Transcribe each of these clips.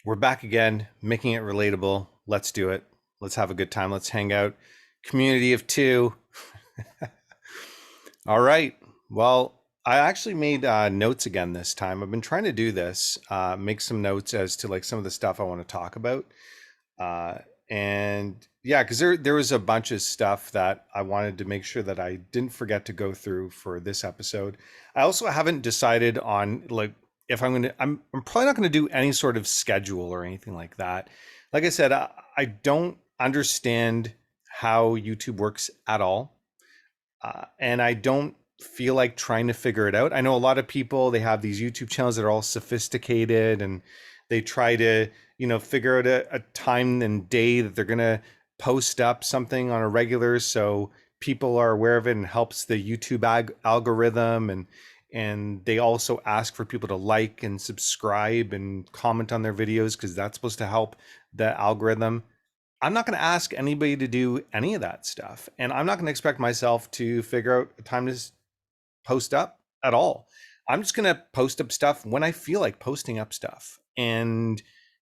We're back again, making it relatable. Let's do it. Let's have a good time. Let's hang out. Community of two. All right. Well, I actually made notes again this time. I've been trying to do this, make some notes as to like some of the stuff I want to talk about. Uh, and yeah, because there was a bunch of stuff that I wanted to make sure that I didn't forget to go through for this episode. I also haven't decided on like if I'm gonna. I'm probably not gonna do any sort of schedule or anything like that. Like I said, I don't understand how YouTube works at all, and I don't feel like trying to figure it out. I know a lot of people, they have these YouTube channels that are all sophisticated and they try to, figure out a time and day that they're going to post up something on a regular so people are aware of it and helps the YouTube algorithm, and they also ask for people to like and subscribe and comment on their videos because that's supposed to help the algorithm. I'm not going to ask anybody to do any of that stuff. And I'm not going to expect myself to figure out a time to post up at all. I'm just going to post up stuff when I feel like posting up stuff. And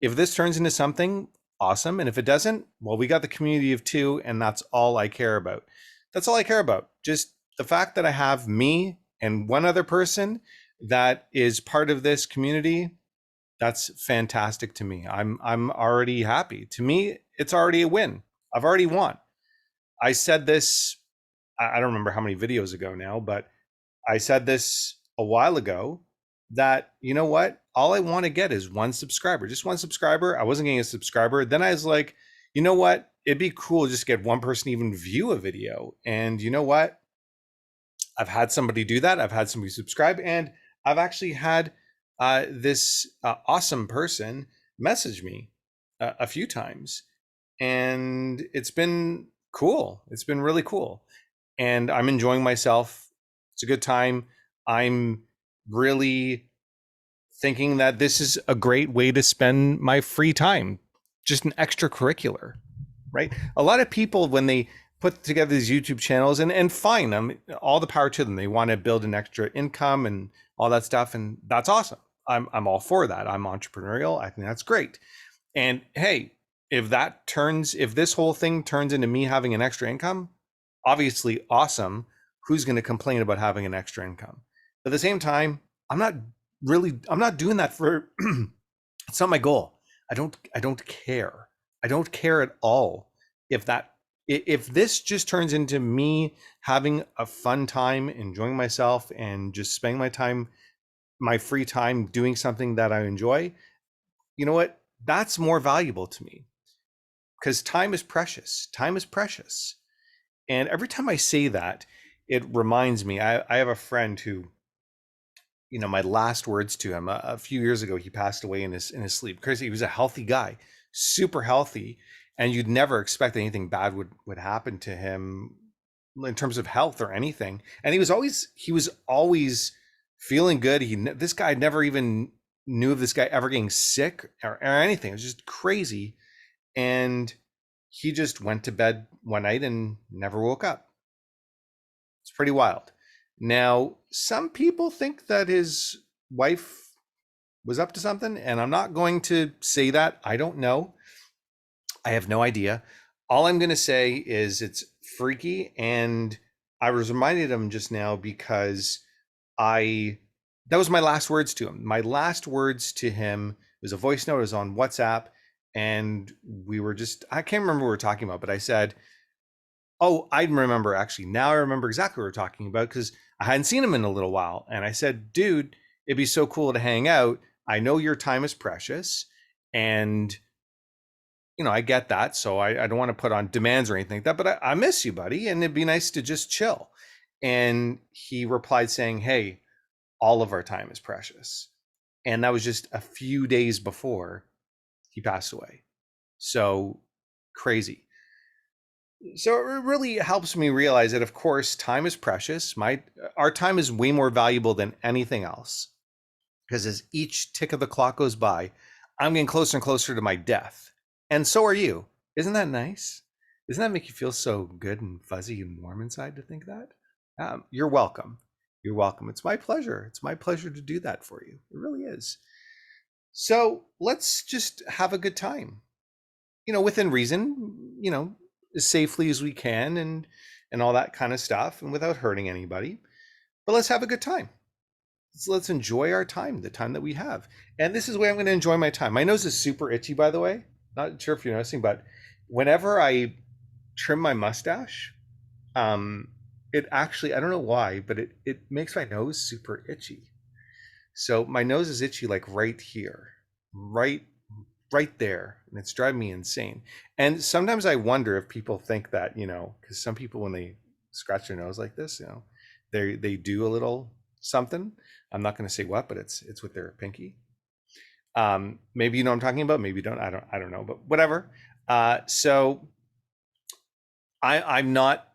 if this turns into something, awesome. And if it doesn't, well, we got the community of two, and that's all I care about. That's all I care about. Just the fact that I have me and one other person that is part of this community, that's fantastic to me. I'm already happy. To me, it's already a win. I've already won. I said this, I don't remember how many videos ago now, but I said this a while ago that, you know what? All I want to get is one subscriber, just one subscriber. I wasn't getting a subscriber. Then I was like, you know what? It'd be cool just get one person even view a video. And you know what? I've had somebody do that. I've had somebody subscribe, and I've actually had this awesome person message me a few times, and it's been cool. It's been really cool, and I'm enjoying myself. It's a good time. I'm really thinking that this is a great way to spend my free time, just an extracurricular, right? A lot of people, when they put together these YouTube channels, and fine, all the power to them. They want to build an extra income and all that stuff, and that's awesome. I'm all for that. I'm entrepreneurial. I think that's great. And hey, if this whole thing turns into me having an extra income, obviously awesome. Who's going to complain about having an extra income? But at the same time, I'm not doing that for, it's not my goal. I don't care. I don't care at all if if this just turns into me having a fun time, enjoying myself, and just spending my free time doing something that I enjoy. You know what? That's more valuable to me because time is precious. Time is precious. And every time I say that, it reminds me. I have a friend who, my last words to him a few years ago, he passed away in his sleep. Crazy. He was a healthy guy, super healthy, and you'd never expect anything bad would happen to him in terms of health or anything. And he was always feeling good. This guy never even knew of this guy ever getting sick or anything. It was just crazy. And he just went to bed one night and never woke up. It's pretty wild. Now, some people think that his wife was up to something, and I'm not going to say that. I don't know. I have no idea. All I'm going to say is it's freaky, and I was reminded of him just now because I that was my last words to him. My last words to him was a voice note. It was on WhatsApp, and we were just I can't remember what we were talking about, but I said, oh, I remember actually. Now I remember exactly what we're talking about because I hadn't seen him in a little while. And I said, dude, it'd be so cool to hang out. I know your time is precious. And, I get that. So I don't want to put on demands or anything like that, but I miss you, buddy. And it'd be nice to just chill. And he replied saying, hey, all of our time is precious. And that was just a few days before he passed away. So crazy. So it really helps me realize that, of course, time is precious. Our time is way more valuable than anything else because as each tick of the clock goes by, I'm getting closer and closer to my death, and so are you. Isn't that nice? Doesn't that make you feel so good and fuzzy and warm inside to think that? You're welcome. You're welcome. It's my pleasure. It's my pleasure to do that for you. It really is. So let's just have a good time, within reason, as safely as we can, and all that kind of stuff, and without hurting anybody. But let's have a good time. So let's enjoy our time, the time that we have. And this is the way I'm going to enjoy my time. My nose is super itchy, by the way. Not sure if you're noticing, but whenever I trim my mustache, um, it actually, I don't know why, but it makes my nose super itchy. So my nose is itchy like right here, right right there, and it's driving me insane. And sometimes I wonder if people think that, because some people when they scratch their nose like this, they do a little something. I'm not going to say what, but it's with their pinky. Maybe you know what I'm talking about. Maybe you don't. I don't know, but whatever. So I'm not.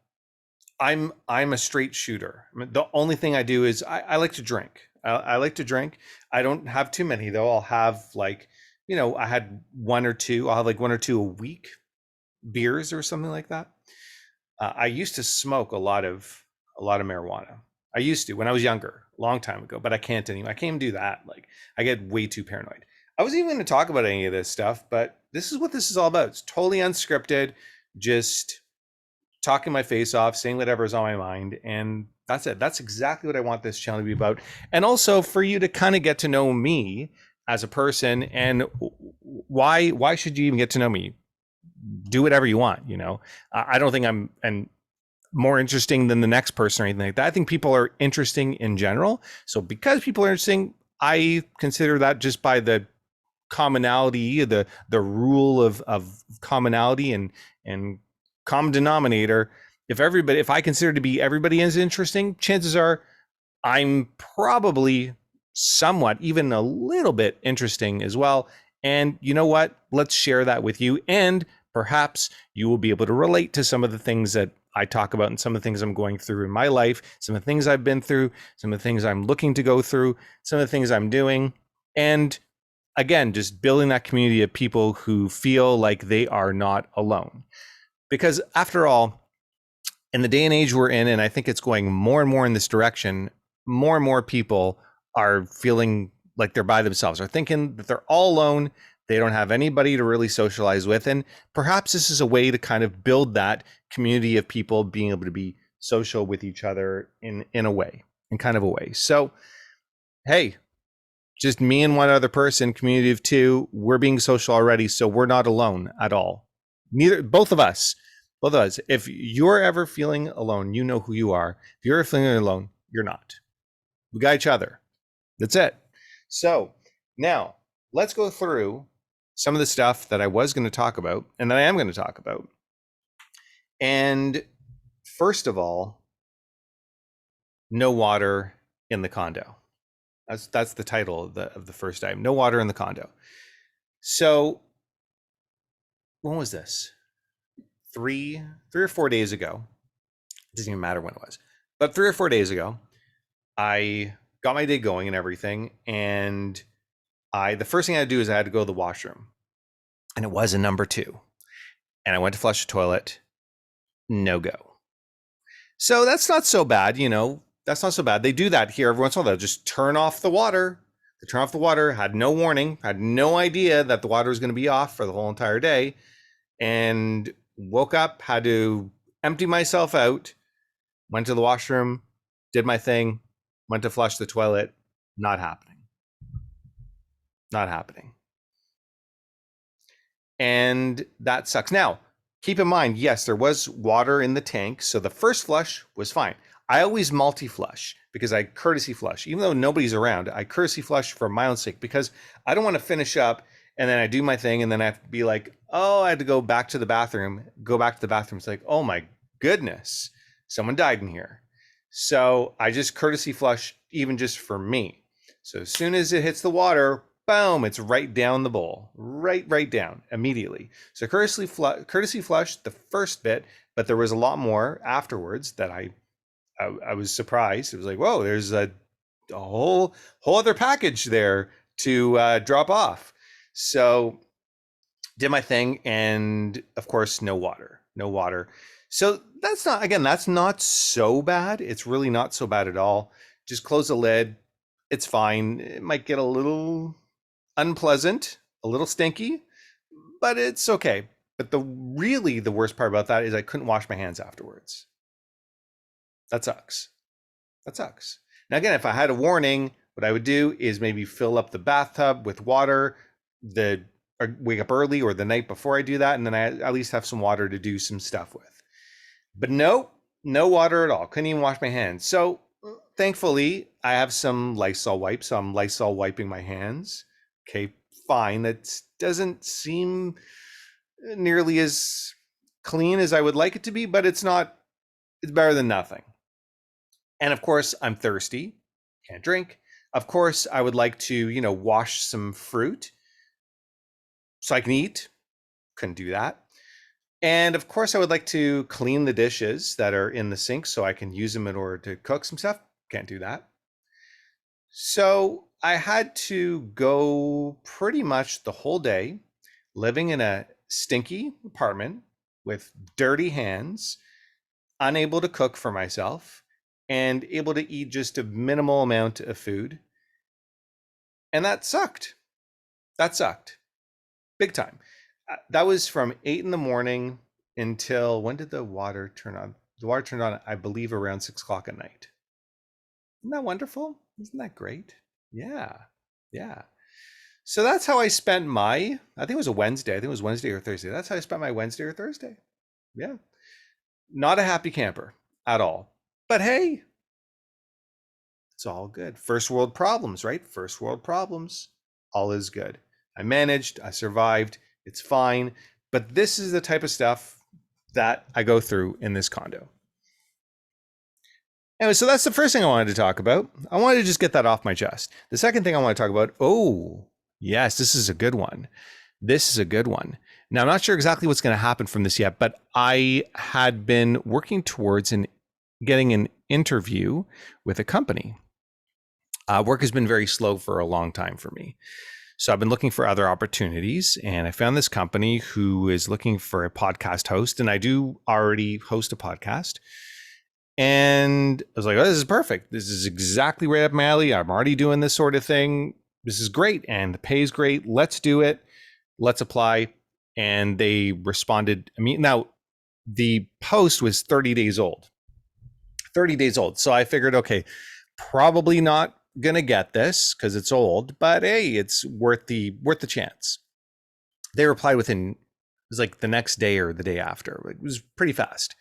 I'm a straight shooter. I mean, the only thing I do is I like to drink. I like to drink. I don't have too many though. I'll have like, I had one or two. I'll have like one or two a week, beers or something like that. I used to smoke a lot of marijuana. I used to when I was younger, a long time ago, but I can't anymore. I can't even do that. Like I get way too paranoid. I wasn't even going to talk about any of this stuff, but this is what this is all about. It's totally unscripted, just talking my face off, saying whatever's on my mind, and that's it. That's exactly what I want this channel to be about, and also for you to kind of get to know me as a person. And why should you even get to know me? Do whatever you want. I don't think I'm and more interesting than the next person or anything like that. I think people are interesting in general. So because people are interesting, I consider that just by the commonality, the rule of commonality and common denominator. If I consider to be everybody is interesting, chances are I'm probably somewhat, even a little bit interesting as well. And you know what? Let's share that with you. And perhaps you will be able to relate to some of the things that I talk about and some of the things I'm going through in my life, some of the things I've been through, some of the things I'm looking to go through, some of the things I'm doing. And again, just building that community of people who feel like they are not alone. Because after all, in the day and age we're in, and I think it's going more and more in this direction, more and more people are feeling like they're by themselves, are thinking that they're all alone. They don't have anybody to really socialize with. And perhaps this is a way to kind of build that community of people being able to be social with each other in a way, in kind of a way. So, hey, just me and one other person, community of two, we're being social already. So we're not alone at all. Both of us. If you're ever feeling alone, you know who you are. If you're feeling alone, you're not. We got each other. That's it. So now let's go through some of the stuff that I was going to talk about and that I am going to talk about. And first of all, no water in the condo. That's the title of the first item. No water in the condo. So when was this? 3 or 4 days ago. It doesn't even matter when it was, but 3 or 4 days ago, I got my day going and everything. And the first thing I had to do is I had to go to the washroom, and it was a number two. And I went to flush the toilet. No go. So that's not so bad, That's not so bad. They do that here every once in a while. They'll just turn off the water. They turn off the water. Had no warning. Had no idea that the water was going to be off for the whole entire day. And woke up, had to empty myself out, went to the washroom, did my thing, went to flush the toilet. Not happening. Not happening. And that sucks. Now, keep in mind, yes, there was water in the tank. So the first flush was fine. I always multi-flush because I courtesy flush. Even though nobody's around, I courtesy flush for my own sake because I don't want to finish up and then I do my thing and then I have to be like, oh, I had to go back to the bathroom. It's like, oh my goodness, someone died in here. So I just courtesy flush even just for me. So as soon as it hits the water, boom, it's right down the bowl, right down immediately. So courtesy flush the first bit, but there was a lot more afterwards that I was surprised. It was like, whoa, there's a whole other package there to drop off. So did my thing, and of course, no water. So that's not so bad. It's really not so bad at all. Just close the lid. It's fine. It might get a little unpleasant, a little stinky, but it's okay. But the worst part about that is I couldn't wash my hands afterwards. That sucks. That sucks. Now again, if I had a warning, what I would do is maybe fill up the bathtub with water, the or wake up early or the night before I do that, and then I at least have some water to do some stuff with. But no, no water at all. Couldn't even wash my hands. So thankfully, I have some Lysol wipes, so I'm Lysol wiping my hands. Okay, fine. That doesn't seem nearly as clean as I would like it to be, but it's not, it's better than nothing. And of course, I'm thirsty, can't drink. Of course, I would like to, wash some fruit so I can eat. Couldn't do that. And of course, I would like to clean the dishes that are in the sink so I can use them in order to cook some stuff. Can't do that. So I had to go pretty much the whole day living in a stinky apartment with dirty hands, unable to cook for myself, and able to eat just a minimal amount of food. And that sucked. That sucked. Big time. That was from 8 in the morning until when did the water turn on? The water turned on, I believe, around 6 o'clock at night. Isn't that wonderful? Isn't that great? Yeah. Yeah. So that's how I spent I think it was a Wednesday. I think it was Wednesday or Thursday. That's how I spent my Wednesday or Thursday. Yeah. Not a happy camper at all. But hey, it's all good. First world problems, right? First world problems. All is good. I managed, I survived, it's fine. But this is the type of stuff that I go through in this condo. Anyway, so that's the first thing I wanted to talk about. I wanted to just get that off my chest. The second thing I want to talk about, oh, yes, this is a good one. This is a good one. Now, I'm not sure exactly what's going to happen from this yet, but I had been working towards getting an interview with a company. Work has been very slow for a long time for me. So I've been looking for other opportunities, and I found this company who is looking for a podcast host, and I do already host a podcast. And I was like, oh, this is perfect. This is exactly right up my alley. I'm already doing this sort of thing. This is great, and the pay is great. Let's do it. Let's apply. And they responded. Now the post was 30 days old. 30 days old. So I figured, okay, probably not gonna get this because it's old, but hey, it's worth the chance. They replied within, it was like the next day or the day after. It was pretty fast.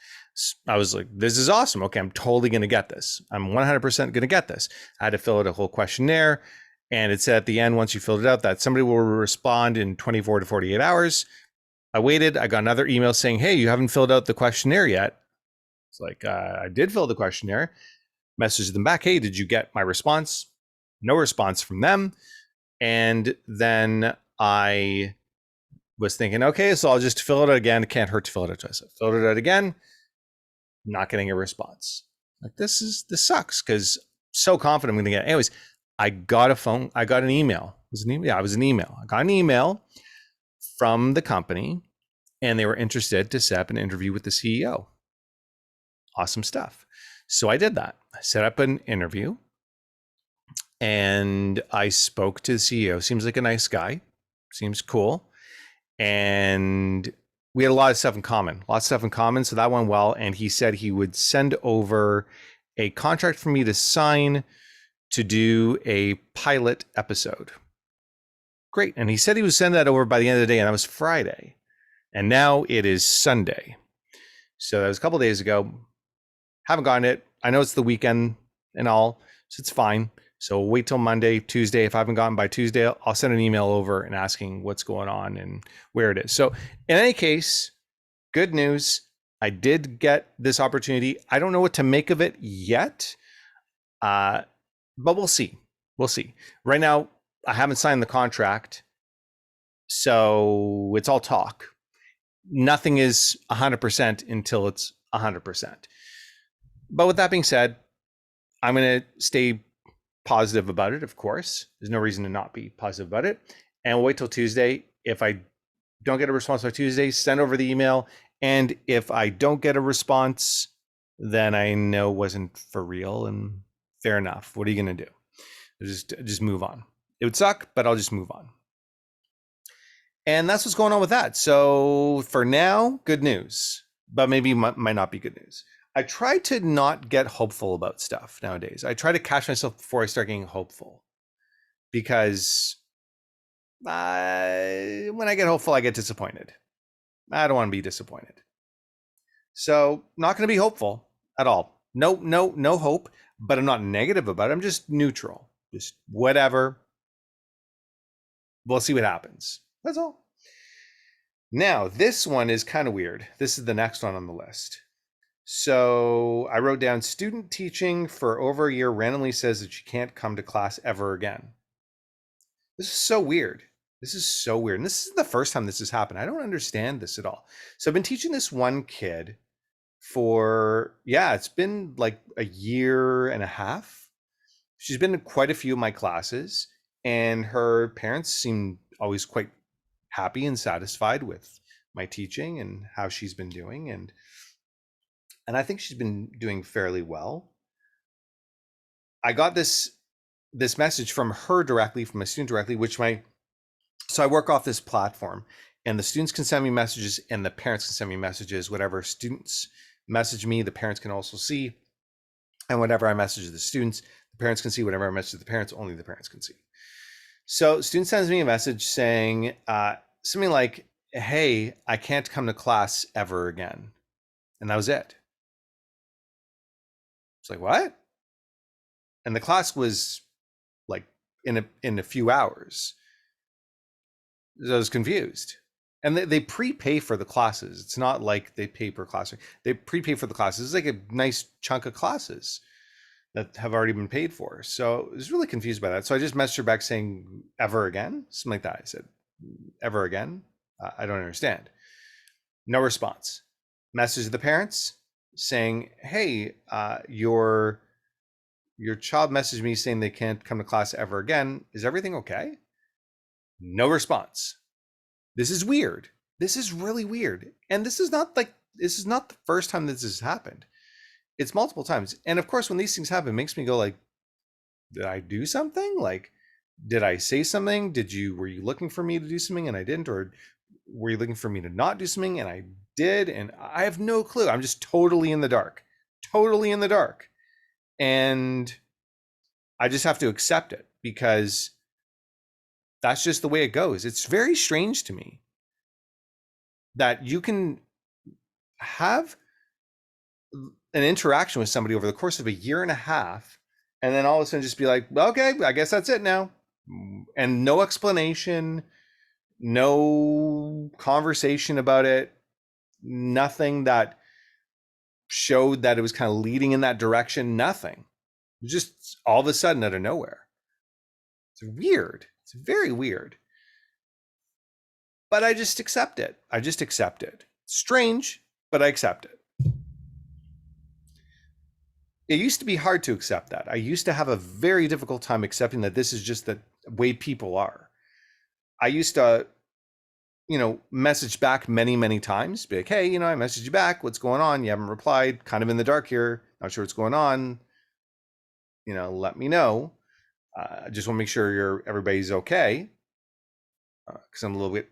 I was like, this is awesome. Okay, I'm totally gonna get this. I'm 100% gonna get this. I had to fill out a whole questionnaire, and it said at the end, once you filled it out, that somebody will respond in 24 to 48 hours. I waited. I got another email saying, hey, you haven't filled out the questionnaire yet. It's like, I did fill the questionnaire. Messaged them back, hey, did you get my response? No response from them. And then I was thinking, okay, so I'll just fill it out again. It can't hurt to fill it out twice. I filled it out again, not getting a response. Like, this sucks, because so confident I'm gonna get it. Anyways, I got an email. It was an email. I got an email from the company, and they were interested to set up an interview with the CEO. Awesome stuff. So I did that. I set up an interview, and I spoke to the CEO. Seems like a nice guy. Seems cool. And we had a lot of stuff in common. So that went well. And he said he would send over a contract for me to sign to do a pilot episode. Great. And he said he would send that over by the end of the day, and that was Friday. And now it is Sunday. So that was a couple of days ago. Haven't gotten it. I know it's the weekend and all, so it's fine. So wait till Monday, Tuesday. If I haven't gotten by Tuesday, I'll send an email over and asking what's going on and where it is. So in any case, good news. I did get this opportunity. I don't know what to make of it yet, but we'll see. We'll see. Right now, I haven't signed the contract, so it's all talk. Nothing is 100% until it's 100%. But with that being said, I'm going to stay positive about it, of course. There's no reason to not be positive about it. And we'll wait till Tuesday. If I don't get a response by Tuesday, send over the email. And if I don't get a response, then I know it wasn't for real, and fair enough. What are you going to do? Just move on. It would suck, but I'll just move on. And that's what's going on with that. So for now, good news, but maybe might not be good news. I try to not get hopeful about stuff nowadays. I try to catch myself before I start getting hopeful because when I get hopeful, I get disappointed. I don't want to be disappointed. So not going to be hopeful at all. No hope, but I'm not negative about it. I'm just neutral. Just whatever. We'll see what happens. That's all. Now, this one is kind of weird. This is the next one on the list. So I wrote down student teaching for over a year randomly says that you can't come to class ever again. This is so weird. This is so weird. And this is the first time this has happened. I don't understand this at all. So I've been teaching this one kid for, yeah, it's been like a year and a half. She's been in quite a few of my classes, and her parents seem always quite happy and satisfied with my teaching and how she's been doing. And I think she's been doing fairly well. I got this message from her directly, from a student directly, so I work off this platform, and the students can send me messages and the parents can send me messages. Whatever students message me, the parents can also see. And whatever I message the students, the parents can see. Whatever I message the parents, only the parents can see. So student sends me a message saying something like, hey, I can't come to class ever again. And that was it. It's like, what? And the class was like in a few hours. So I was confused. And they prepay for the classes. It's not like they pay per class. They prepay for the classes. It's like a nice chunk of classes that have already been paid for. So I was really confused by that. So I just messaged her back saying, ever again? Something like that. I said, ever again? I don't understand. No response. Message to the parents saying, hey, your child messaged me saying they can't come to class ever again. Is everything okay? No response. This is weird. This is really weird. And this is not the first time this has happened. It's multiple times. And of course, when these things happen, it makes me go like, did I do something? Like, did I say something? Were you looking for me to do something and I didn't? Or were you looking for me to not do something and I did? And I have no clue. I'm just totally in the dark. Totally in the dark. And I just have to accept it because that's just the way it goes. It's very strange to me that you can have an interaction with somebody over the course of a year and a half, and then all of a sudden just be like, okay, I guess that's it now. And no explanation, no conversation about it, nothing that showed that it was kind of leading in that direction, nothing. Just all of a sudden out of nowhere. It's weird. It's very weird. But I just accept it. Strange, but I accept it. It used to be hard to accept that. I used to have a very difficult time accepting that this is just the way people are. I used to, message back many, many times, be like, hey, I messaged you back. What's going on? You haven't replied. Kind of in the dark here. Not sure what's going on. Let me know. I just want to make sure everybody's okay. Because I'm a little bit,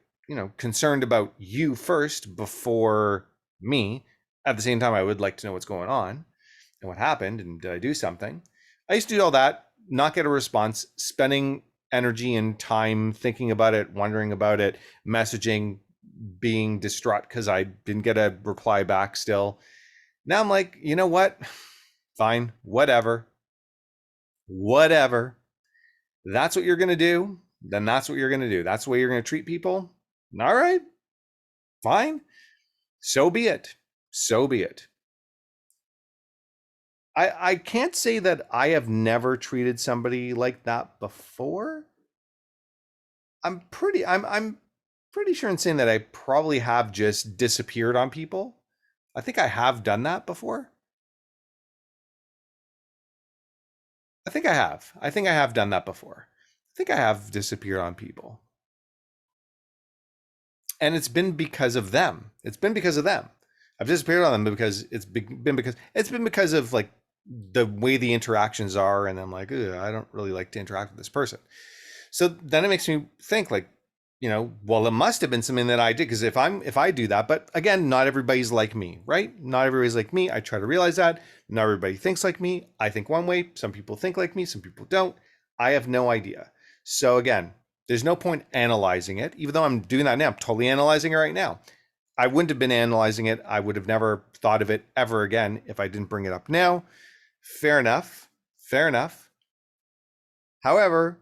concerned about you first before me. At the same time, I would like to know what's going on and what happened and did I do something. I used to do all that, not get a response, spending energy and time thinking about it, wondering about it, messaging, being distraught because I didn't get a reply back still. Now I'm like, you know what? Fine, whatever. That's what you're going to do. Then that's what you're going to do. That's the way you're going to treat people. All right, fine. So be it. I can't say that I have never treated somebody like that before. I'm pretty sure in saying that I probably have just disappeared on people. I think I have done that before. I think I have done that before. I think I have disappeared on people. And it's been because of them. I've disappeared on them because it's been because of like the way the interactions are, and I'm like, I don't really like to interact with this person. So then it makes me think like, well, it must have been something that I did, because if I do that, but again, not everybody's like me, right? Not everybody's like me. I try to realize that. Not everybody thinks like me. I think one way. Some people think like me. Some people don't. I have no idea. So again, there's no point analyzing it, even though I'm doing that now. I'm totally analyzing it right now. I wouldn't have been analyzing it. I would have never thought of it ever again if I didn't bring it up now. Fair enough. Fair enough. However,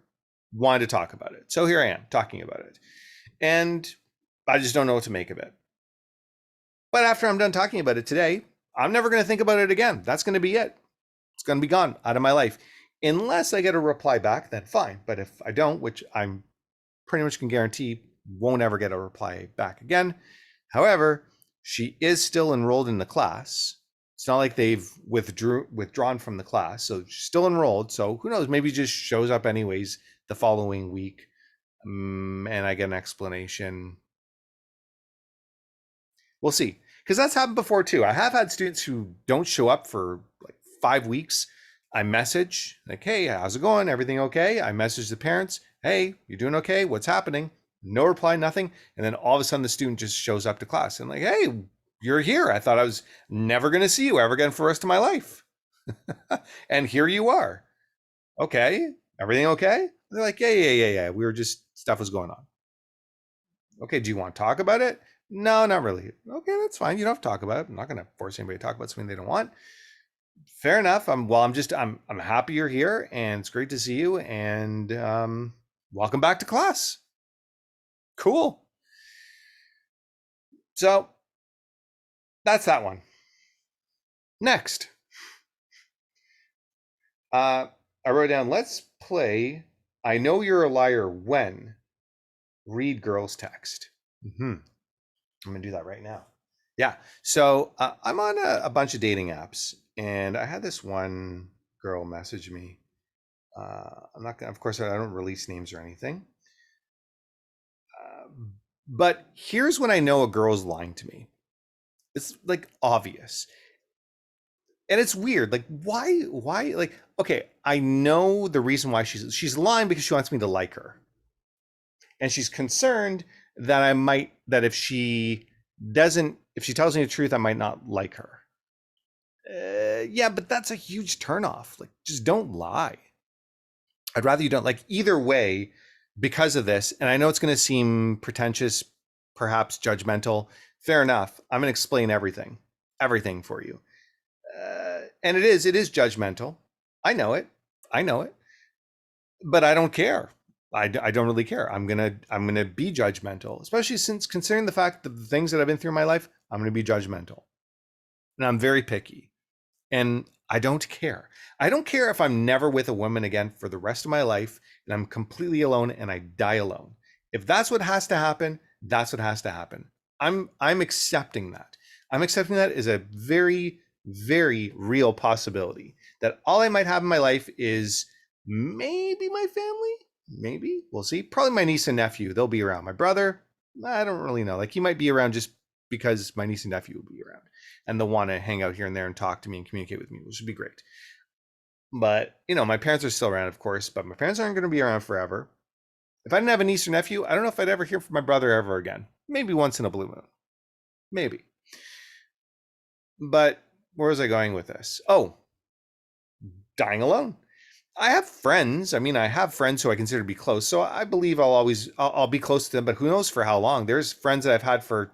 wanted to talk about it. So here I am talking about it. And I just don't know what to make of it. But after I'm done talking about it today, I'm never going to think about it again. That's going to be it. It's going to be gone out of my life. Unless I get a reply back, then fine. But if I don't, which I'm pretty much can guarantee won't ever get a reply back again. However, she is still enrolled in the class. It's not like they've withdrawn from the class. So she's still enrolled. So who knows? Maybe just shows up anyways the following week. And I get an explanation. We'll see. Because that's happened before too. I have had students who don't show up for like 5 weeks. I message like, hey, how's it going? Everything okay? I message the parents, hey, you doing okay? What's happening? No reply, nothing. And then all of a sudden the student just shows up to class and like, hey, you're here. I thought I was never going to see you ever again for the rest of my life. And here you are. Okay. Everything okay? They're like, yeah. We were just, stuff was going on. Okay, do you want to talk about it? No, not really. Okay, that's fine. You don't have to talk about it. I'm not going to force anybody to talk about something they don't want. Fair enough. I'm happy you're here, and it's great to see you. And welcome back to class. Cool. So that's that one. Next, I wrote down. Let's play. I know you're a liar when read girl's text. I'm gonna do that right now. Yeah. So I'm on a bunch of dating apps, and I had this one girl message me. I'm not gonna, of course, I don't release names or anything. But here's when I know a girl's lying to me. It's like obvious. And it's weird. Like, why, like, okay, I know the reason why she's lying, because she wants me to like her. And she's concerned that if she tells me the truth, I might not like her. Yeah, but that's a huge turnoff. Like, just don't lie. I'd rather you don't. Like, either way, because of this, and I know it's going to seem pretentious, perhaps judgmental. Fair enough. I'm going to explain everything for you. And it is judgmental. I know it. But I don't care. I don't really care. I'm gonna be judgmental, especially since considering the fact that the things that I've been through in my life, I'm gonna be judgmental, and I'm very picky, and I don't care. I don't care if I'm never with a woman again for the rest of my life, and I'm completely alone, and I die alone. If that's what has to happen, that's what has to happen. I'm accepting that. I'm accepting that as a very, very real possibility that all I might have in my life is maybe my family. Maybe we'll see. Probably my niece and nephew. They'll be around. My brother, I don't really know. Like, he might be around just because my niece and nephew will be around, and they'll want to hang out here and there and talk to me and communicate with me, which would be great. But my parents are still around, of course. But my parents aren't going to be around forever. If I didn't have a niece or nephew, I don't know if I'd ever hear from my brother ever again. Maybe once in a blue moon. Maybe. But where was I going with this? Oh, dying alone. I have friends. I mean, I have friends who I consider to be close. So I believe I'll be close to them, but who knows for how long. There's friends that I've had for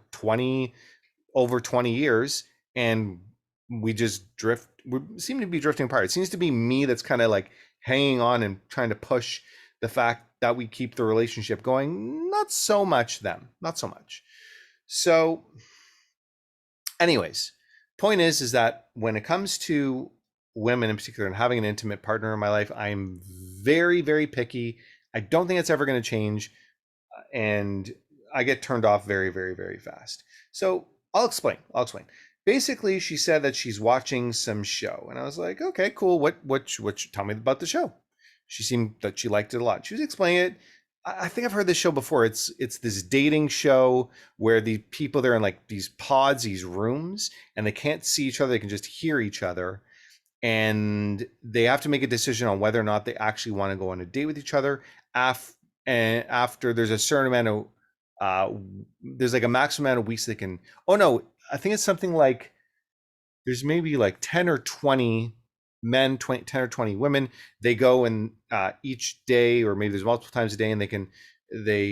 over 20 years, and we just drift. We seem to be drifting apart. It seems to be me that's kind of like hanging on and trying to push the fact that we keep the relationship going. Not so much them. Not so much. So anyways, point is that when it comes to women in particular and having an intimate partner in my life, I'm very, very picky. I don't think it's ever going to change. And I get turned off very, very, very fast. So I'll explain. Basically, she said that she's watching some show. And I was like, okay, cool. What, tell me about the show. She seemed that she liked it a lot. She was explaining it. I think I've heard this show before. It's this dating show where the people, they're in like these pods, these rooms, and they can't see each other. They can just hear each other. And they have to make a decision on whether or not they actually want to go on a date with each other. And and after there's a certain amount of uh there's like a maximum amount of weeks they can. Oh no, I think it's something like there's maybe like 10 or 20 men, 20, 10 or 20 women. They go and each day, or maybe there's multiple times a day, and they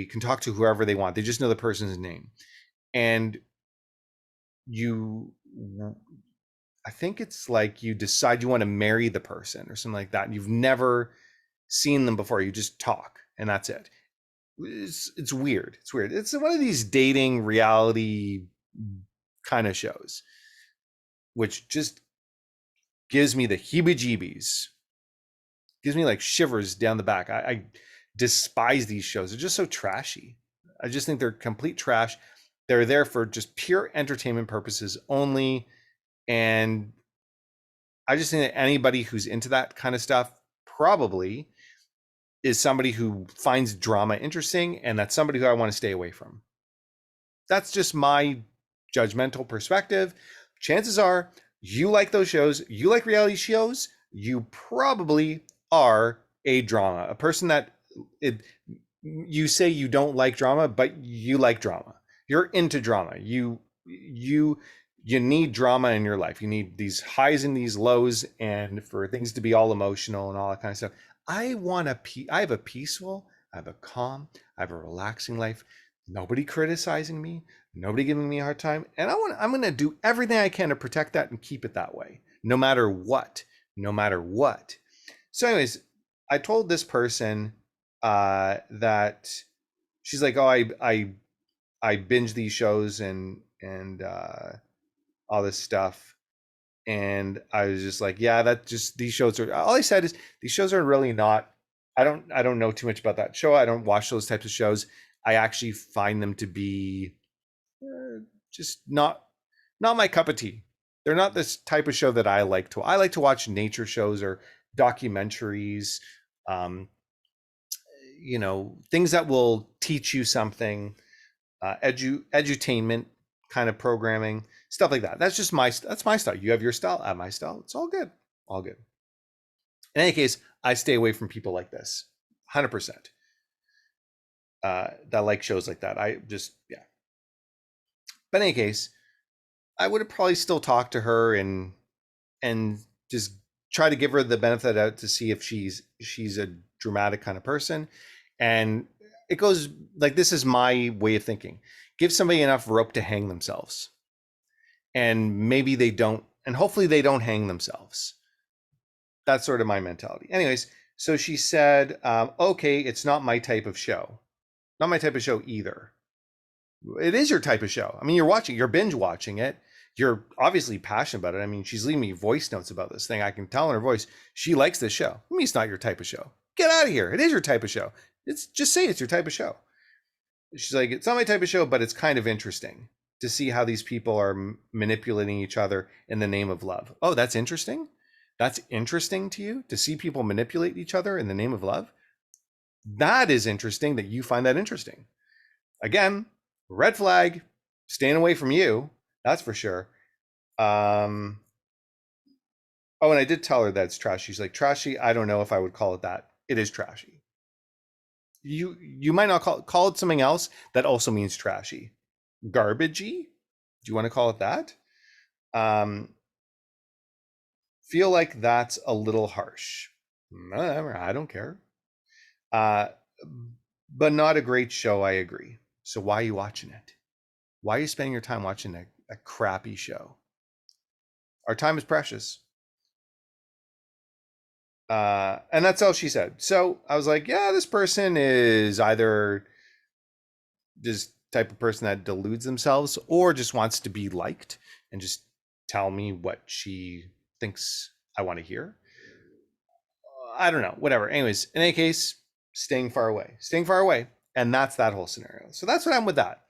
can talk to whoever they want. They just know the person's name. And you, I think it's like you decide you want to marry the person or something like that. You've never seen them before. You just talk and that's it. It's weird. It's weird. It's one of these dating reality kind of shows, which just gives me the heebie-jeebies. Gives me like shivers down the back. I despise these shows. They're just so trashy. I just think they're complete trash. They're there for just pure entertainment purposes only. And I just think that anybody who's into that kind of stuff probably is somebody who finds drama interesting, and that's somebody who I want to stay away from. That's just my judgmental perspective. Chances are you like those shows, you like reality shows, you probably are a drama, a person that it, you say you don't like drama, but you like drama. You're into drama. You need drama in your life. You need these highs and these lows, and for things to be all emotional and all that kind of stuff. I have a peaceful, I have a calm, I have a relaxing life. Nobody criticizing me, nobody giving me a hard time, and I'm going to do everything I can to protect that and keep it that way, no matter what, no matter what. So, anyways, I told this person that she's like, "Oh, I binge these shows and all this stuff." And I was just like, "Yeah, that just these shows are." All I said is these shows are really not. I don't know too much about that show. I don't watch those types of shows. I actually find them to be just not my cup of tea. They're not this type of show that I like to. I like to watch nature shows or documentaries. Um, things that will teach you something, edutainment kind of programming, stuff like that. That's my style. You have your style, I have my style. It's all good, all good. In any case, I stay away from people like this, 100%. That like shows like that. I just yeah. But in any case, I would have probably still talked to her and just try to give her the benefit out to see if she's a dramatic kind of person. And it goes like this is my way of thinking. Give somebody enough rope to hang themselves. And maybe they don't, and hopefully they don't hang themselves. That's sort of my mentality. Anyways, so she said, okay, it's not my type of show. Not my type of show either. It is your type of show. I mean, you're binge watching it. You're obviously passionate about it. I mean, she's leaving me voice notes about this thing. I can tell in her voice she likes this show. I mean, it's not your type of show. Get out of here. It is your type of show. It's just say it's your type of show. She's like, it's not my type of show, but it's kind of interesting to see how these people are manipulating each other in the name of love. Oh, that's interesting. That's interesting to you to see people manipulate each other in the name of love. That is interesting that you find that interesting. Again, red flag, staying away from you. That's for sure. Um, oh, and I did tell her that it's trashy. She's like, trashy. I don't know if I would call it that. It is trashy. You might not call it something else that also means trashy. Garbagey. Do you want to call it that? Um, feel like that's a little harsh. Whatever, I don't care. Uh, but not a great show. I agree. So why are you watching it? Why are you spending your time watching a crappy show? Our time is precious. And that's all she said. So I was like, yeah, this person is either this type of person that deludes themselves or just wants to be liked and just tell me what she thinks I want to hear. I don't know, whatever. Anyways, in any case, staying far away. And that's that whole scenario. So that's what I'm with that.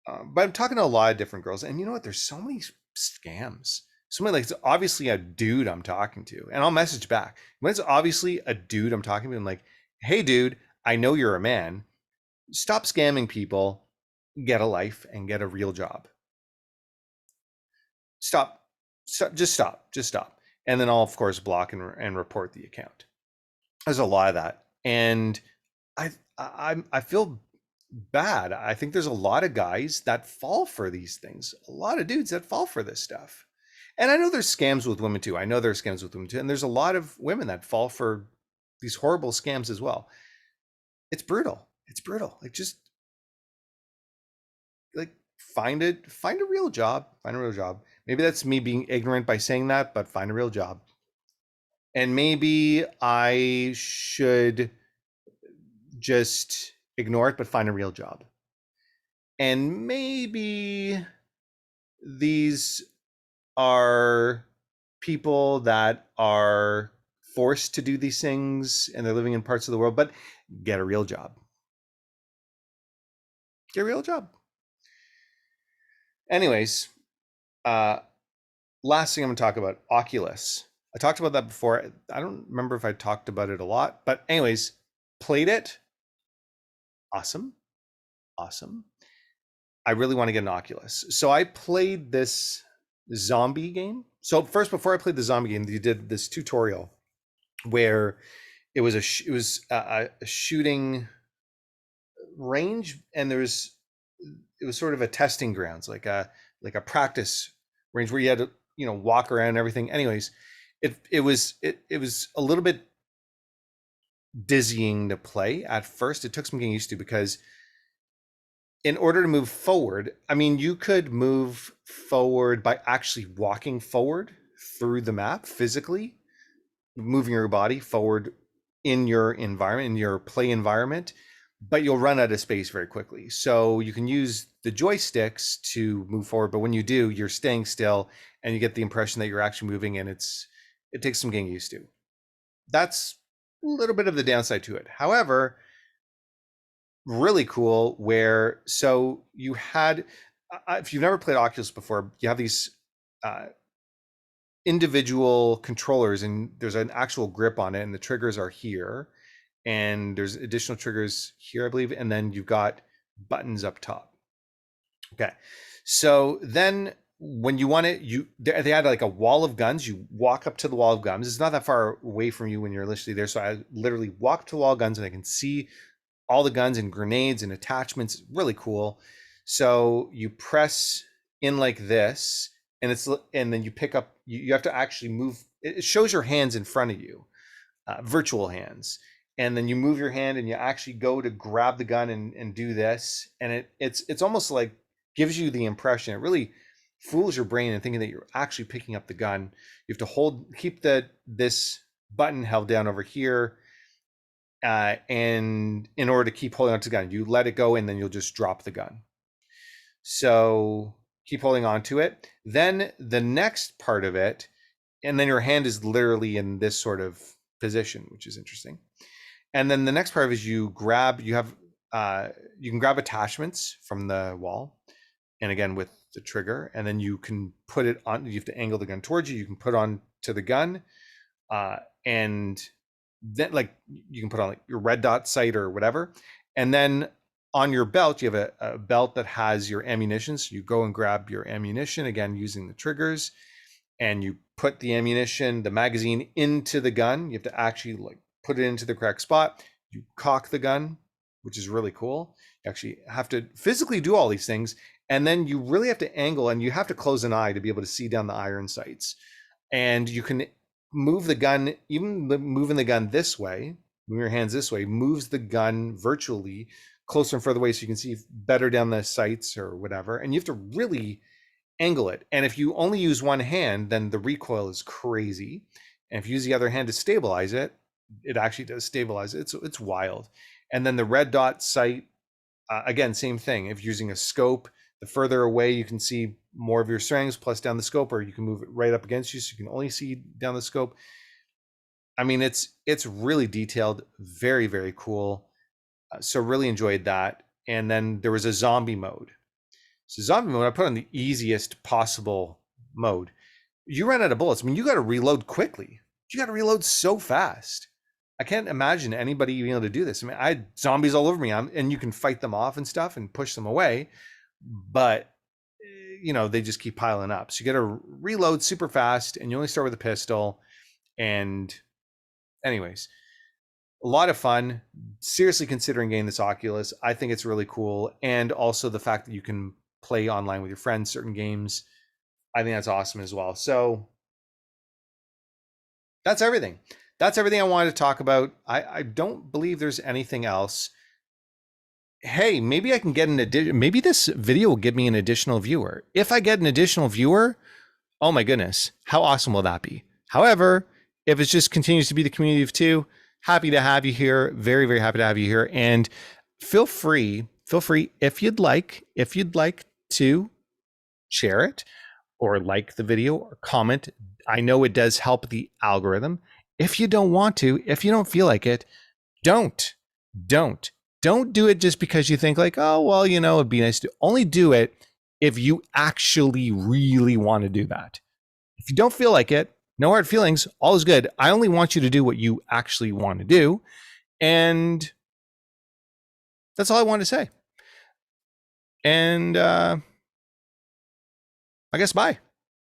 But I'm talking to a lot of different girls, and you know what? There's so many scams. So many, like, it's obviously a dude I'm talking to, and I'll message back when it's obviously a dude I'm talking to. I'm like, hey, dude, I know you're a man. Stop scamming people. Get a life and get a real job. Stop. Just stop. Just stop. And then I'll of course block and report the account. There's a lot of that, and I I feel bad. I think there's a lot of guys that fall for these things. A lot of dudes that fall for this stuff. And I know there's scams with women too. I know there's scams with women too. And there's a lot of women that fall for these horrible scams as well. It's brutal. It's brutal. Like just like find a real job. Find a real job. Maybe that's me being ignorant by saying that, but find a real job. And maybe I should just ignore it, but find a real job. And maybe these are people that are forced to do these things and they're living in parts of the world, but get a real job. Get a real job. Anyways, uh, last thing I'm going to talk about, Oculus. I talked about that before. I don't remember if I talked about it a lot, but anyways, played it. Awesome. Awesome. I really want to get an Oculus. So I played this zombie game. So first, before I played the zombie game, you did this tutorial where it was a shooting range, and it was sort of a testing grounds, like a practice range where you had to walk around and everything. Anyways, it was a little bit dizzying to play at first. It took some getting used to because in order to move forward, I mean, you could move forward by actually walking forward through the map physically, moving your body forward in your environment, in your play environment, but you'll run out of space very quickly. So you can use the joysticks to move forward, but when you do, you're staying still and you get the impression that you're actually moving, and it takes some getting used to. That's a little bit of the downside to it. However, really cool where so you had if you've never played Oculus before, you have these uh, individual controllers and there's an actual grip on it, and the triggers are here, and there's additional triggers here, I believe, and then you've got buttons up top. Okay, so then when you want it, they had like a wall of guns. You walk up to the wall of guns. It's not that far away from you when you're literally there. So I literally walk up to the wall of guns and I can see all the guns and grenades and attachments. Really cool. So you press in like this, and then you pick up. You have to actually move. It shows your hands in front of you, virtual hands, and then you move your hand and you actually go to grab the gun and do this, and it's almost like gives you the impression. It really fools your brain in thinking that you're actually picking up the gun. You have to keep this button held down over here, and in order to keep holding onto the gun, you let it go and then you'll just drop the gun. So keep holding on to it. Then the next part of it, and then your hand is literally in this sort of position, which is interesting. And then the next part of it is you can grab attachments from the wall, and again with the trigger, and then you can put it on. You have to angle the gun towards you. You can put on to the gun, and then like you can put on like your red dot sight or whatever, and then on your belt you have a belt that has your ammunition. So you go and grab your ammunition again using the triggers, and you put the ammunition, the magazine, into the gun. You have to actually like put it into the correct spot. You cock the gun, which is really cool. You actually have to physically do all these things, and then you really have to angle, and you have to close an eye to be able to see down the iron sights. And you can move the gun, even moving the gun this way, move your hands this way, moves the gun virtually closer and further away so you can see better down the sights or whatever. And you have to really angle it. And if you only use one hand, then the recoil is crazy. And if you use the other hand to stabilize it, it actually does stabilize it. It's wild. And then the red dot sight, again, same thing. If you're using a scope, the further away you can see more of your strings plus down the scope, or you can move it right up against you so you can only see down the scope. I mean, it's really detailed, very, very cool. So really enjoyed that. And then there was a zombie mode. So zombie mode, I put on the easiest possible mode. You run out of bullets. I mean, you got to reload quickly. You got to reload so fast. I can't imagine anybody being able to do this. I mean, I had zombies all over me, and you can fight them off and stuff and push them away, but they just keep piling up. So you got to reload super fast, and you only start with a pistol. And anyways, a lot of fun. Seriously considering getting this Oculus. I think it's really cool. And also the fact that you can play online with your friends, certain games. I think that's awesome as well. So that's everything. That's everything I wanted to talk about. I don't believe there's anything else. Hey, maybe I can get an addition. Maybe this video will give me an additional viewer. If I get an additional viewer, oh my goodness, how awesome will that be? However, if it just continues to be the community of two, happy to have you here. Very, very happy to have you here. And feel free if you'd like to share it or like the video or comment. I know it does help the algorithm. If you don't want to, if you don't feel like it, don't, don't, don't do it just because you think like, oh, well, you know, it'd be nice to only do it if you actually really want to do that. If you don't feel like it, no hard feelings, all is good. I only want you to do what you actually want to do. And that's all I wanted to say. And I guess bye.